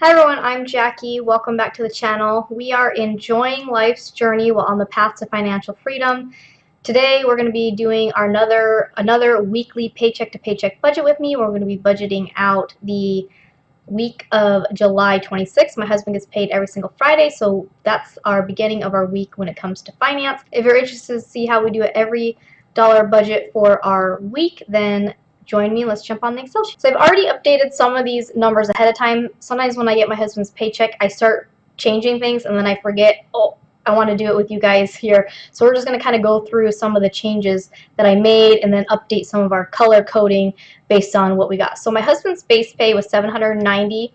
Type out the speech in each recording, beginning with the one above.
Hi everyone, I'm Jackie. Welcome back to the channel. We are enjoying life's journey while on the path to financial freedom. Today we're going to be doing our another weekly paycheck to paycheck budget with me. We're going to be budgeting out the week of July 26th. My husband gets paid every single Friday, so that's our beginning of our week when it comes to finance. If you're interested to see how we do it every dollar budget for our week, then join me. Let's jump on the Excel sheet. So I've already updated some of these numbers ahead of time. Sometimes when I get my husband's paycheck, I start changing things and then I forget, oh, I want to do it with you guys here. So we're just going to kind of go through some of the changes that I made and then update some of our color coding based on what we got. So my husband's base pay was $790.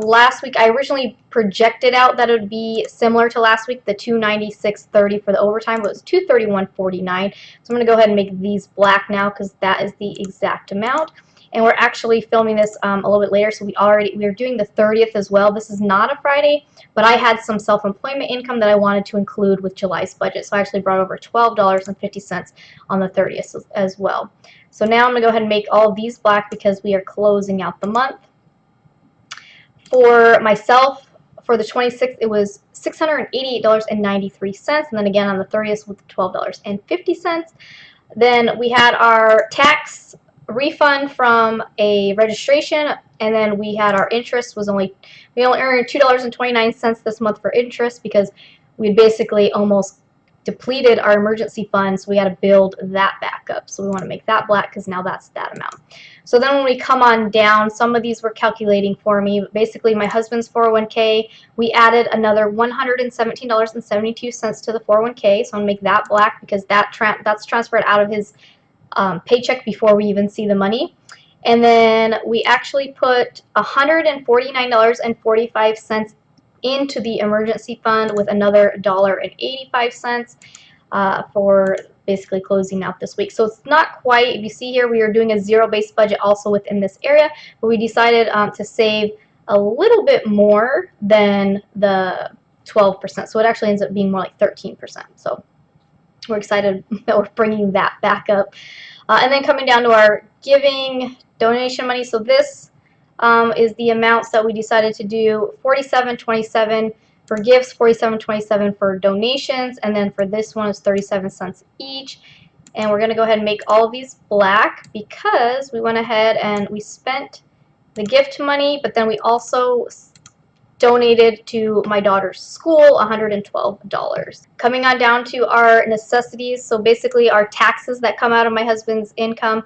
Last week, I originally projected out that it would be similar to last week, the $296.30 for the overtime, but it was $231.49. So I'm going to go ahead and make these black now because that is the exact amount. And we're actually filming this a little bit later, so we're doing the 30th as well. This is not a Friday, but I had some self-employment income that I wanted to include with July's budget, so I actually brought over $12.50 on the 30th as well. So now I'm going to go ahead and make all of these black because we are closing out the month. For myself, for the 26th, it was $688.93, and then again on the 30th with $12.50. Then we had our tax refund from a registration, and then we had our interest we only earned $2.29 this month for interest because we basically almost depleted our emergency funds. We had to build that back up, so we want to make that black because now that's that amount. So then when we come on down, some of these were calculating for me. Basically, my husband's 401k, we added another $117.72 to the 401k, so I'm going to make that black because that's transferred out of his paycheck before we even see the money. And then we actually put $149.45 into the emergency fund with another $1.85 for basically closing out this week. So it's not quite, if you see here, we are doing a zero-based budget also within this area, but we decided to save a little bit more than the 12%. So it actually ends up being more like 13%. So we're excited that we're bringing that back up. And then coming down to our giving donation money. So this is the amounts that we decided to do: $47.27 for gifts, $47.27 for donations, and then for this one is 37 cents each. And we're going to go ahead and make all of these black because we went ahead and we spent the gift money, but then we also donated to my daughter's school $112. Coming on down to our necessities, so basically our taxes that come out of my husband's income.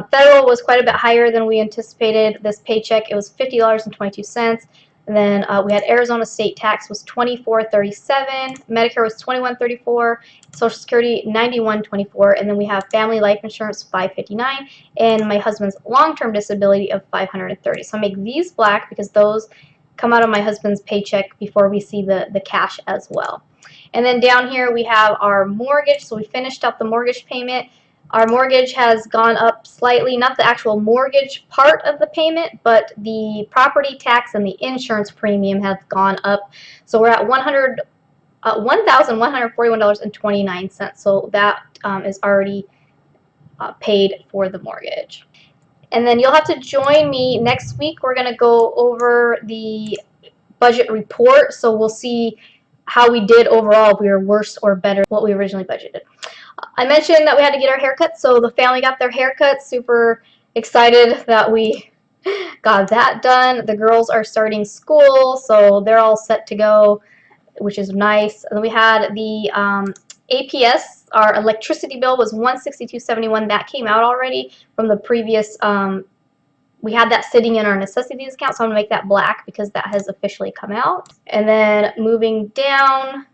Federal was quite a bit higher than we anticipated this paycheck. It was $50.22. And then we had Arizona state tax was $24.37, Medicare was $21.34, Social Security $91.24, and then we have family life insurance $559, and my husband's long-term disability of $530. So I make these black because those come out of my husband's paycheck before we see the cash as well. And then down here we have our mortgage. So we finished up the mortgage payment. Our mortgage has gone up slightly, not the actual mortgage part of the payment, but the property tax and the insurance premium have gone up. So we're at $1,141.29. So that is already paid for the mortgage. And then you'll have to join me next week. We're going to go over the budget report, so we'll see how we did overall, if we were worse or better than what we originally budgeted. I mentioned that we had to get our haircuts, so the family got their haircuts. Super excited that we got that done. The girls are starting school, so they're all set to go, which is nice. And then we had the APS, our electricity bill was $162.71. That came out already from the previous. We had that sitting in our necessities account, so I'm going to make that black because that has officially come out. And then moving down,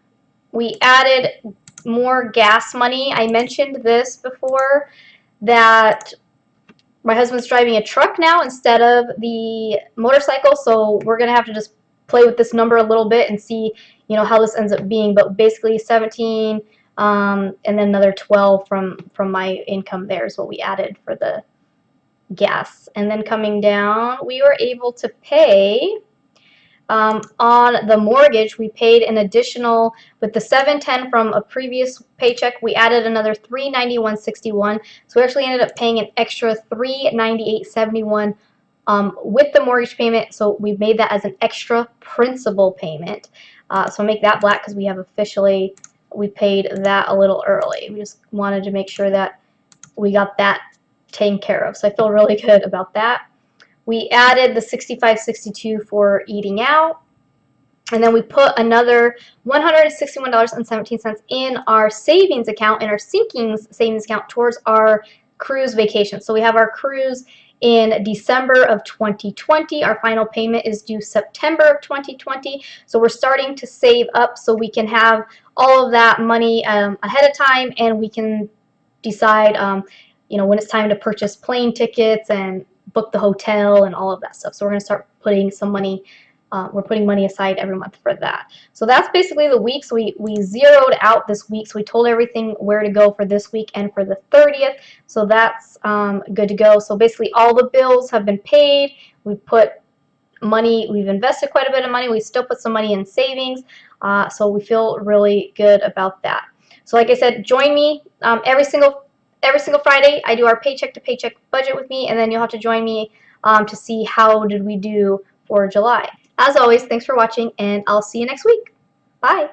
we added more gas money. I mentioned this before, that my husband's driving a truck now instead of the motorcycle, so we're going to have to just play with this number a little bit and see, you know, how this ends up being. But basically 17 and then another 12 from my income there is what we added for the gas. And then coming down, we were able to pay on the mortgage. We paid an additional, with the $710 from a previous paycheck, we added another $391.61. So we actually ended up paying an extra $398.71 with the mortgage payment. So we made that as an extra principal payment. So make that black because we have officially, we paid that a little early. We just wanted to make sure that we got that taken care of. So I feel really good about that. We added the $65.62 for eating out. And then we put another $161.17 in our savings account, in our sinking savings account towards our cruise vacation. So we have our cruise in December of 2020. Our final payment is due September of 2020. So we're starting to save up so we can have all of that money ahead of time, and we can decide when it's time to purchase plane tickets and book the hotel and all of that stuff. So we're going to start putting some money. We're putting money aside every month for that. So that's basically the week. So we zeroed out this week. So we told everything where to go for this week and for the 30th. So that's good to go. So basically all the bills have been paid. We've put money, we've invested quite a bit of money. We still put some money in savings. So we feel really good about that. So like I said, join me every single Friday. I do our paycheck to paycheck budget with me, and then you'll have to join me to see how did we do for July. As always, thanks for watching, and I'll see you next week. Bye.